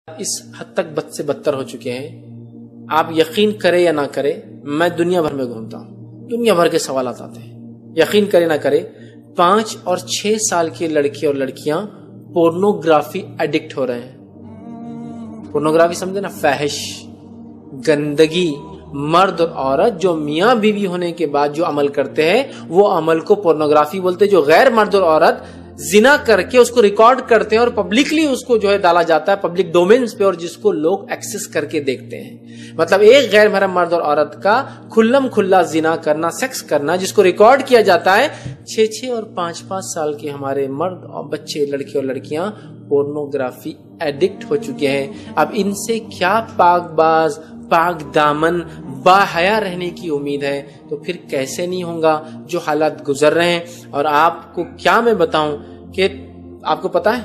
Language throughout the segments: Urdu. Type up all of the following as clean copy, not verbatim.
اس حد تک بد سے بدتر ہو چکے ہیں، آپ یقین کرے یا نہ کرے، میں دنیا بھر میں گھومتا ہوں، دنیا بھر کے سوالات آتے ہیں، یقین کرے نہ کرے 5 اور 6 سال کے لڑکے اور لڑکیاں پورنوگرافی ایڈکٹ ہو رہے ہیں۔ پورنوگرافی سمجھے نا، فحش، گندگی، مرد اور عورت جو میاں بیوی ہونے کے بعد جو عمل کرتے ہیں وہ عمل کو پورنوگرافی بولتے ہیں۔ جو غیر مرد اور عورت زنا کر کے اس کو ریکارڈ کرتے ہیں اور پبلکلی اس کو جو ہے ڈالا جاتا ہے پبلک ڈومینز پہ، اور جس کو لوگ ایکسس کر کے دیکھتے ہیں، مطلب ایک غیر محرم مرد اور عورت کا کھلم کھلا زنا کرنا، سیکس کرنا، جس کو ریکارڈ کیا جاتا ہے۔ 6 اور 5 سال کے ہمارے مرد اور بچے، لڑکے اور لڑکیاں پورنوگرافی ایڈکٹ ہو چکے ہیں۔ اب ان سے کیا پاک باز، پاک دامن، با حیا رہنے کی امید ہے؟ تو پھر کیسے نہیں ہوگا جو حالات گزر رہے ہیں۔ اور آپ کو کیا میں بتاؤں کہ آپ کو پتا ہے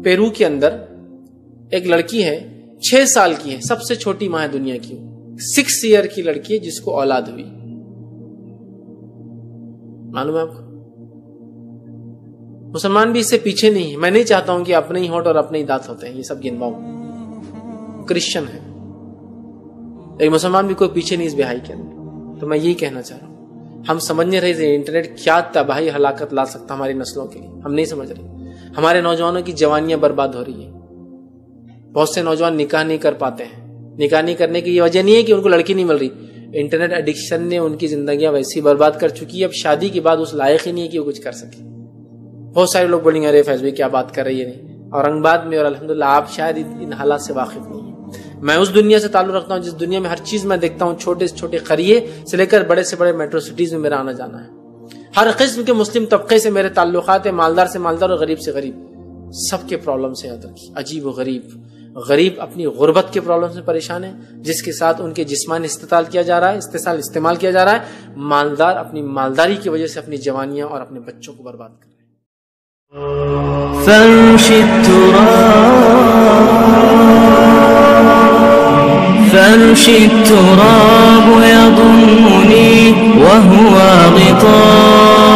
پیرو کے اندر ایک لڑکی ہے، 6 سال کی ہے، سب سے چھوٹی ماں ہے دنیا کی، 6 ایئر کی لڑکی ہے جس کو اولاد ہوئی۔ معلوم ہے آپ کو؟ مسلمان بھی اس سے پیچھے نہیں ہے۔ میں نہیں چاہتا ہوں کہ اپنے ہی ہونٹ اور اپنے ہی دانت ہوتے ہیں، یہ سب گنواؤں۔ کرسچن ہے ایک مسلمان بھی کوئی پیچھے نہیں اس بہائی کے اندر۔ تو میں یہی کہنا چاہ رہا ہوں، ہم سمجھ نہیں رہے انٹرنیٹ کیا تباہی ہلاکت لا سکتا ہماری نسلوں کے لیے، ہم نہیں سمجھ رہے۔ ہمارے نوجوانوں کی جوانیاں برباد ہو رہی ہیں، بہت سے نوجوان نکاح نہیں کر پاتے ہیں۔ نکاح نہیں کرنے کی یہ وجہ نہیں ہے کہ ان کو لڑکی نہیں مل رہی، انٹرنیٹ ایڈکشن نے ان کی زندگیاں ویسی برباد کر چکی ہے، اب شادی کے بعد اس لائق ہی نہیں ہے کہ وہ کچھ کر سکے۔ بہت سارے لوگ بولیں گے ارے فیض بھائی کیا بات کر رہی ہے، نہیں اورنگ آباد میں اور الحمدللہ آپ شاید ان حالات سے واقف نہیں ہیں۔ میں اس دنیا سے تعلق رکھتا ہوں جس دنیا میں ہر چیز میں دیکھتا ہوں، چھوٹے سے چھوٹے قریے سے لے کر بڑے سے بڑے میٹرو سٹیز میں میرا آنا جانا ہے۔ ہر قسم کے مسلم طبقے سے میرے تعلقات ہیں، مالدار سے مالدار اور غریب سے غریب، سب کے پرابلم سے یاد رکھیے۔ عجیب و غریب اپنی غربت کے پرابلم سے پریشان ہے جس کے ساتھ ان کے جسمانی استعمال کیا جا رہا ہے۔ مالدار اپنی مالداری کی وجہ سے اپنی جوانیاں اور اپنے بچوں کو برباد کر رہے ہیں۔ فرشي التراب يضمني وهو غطاء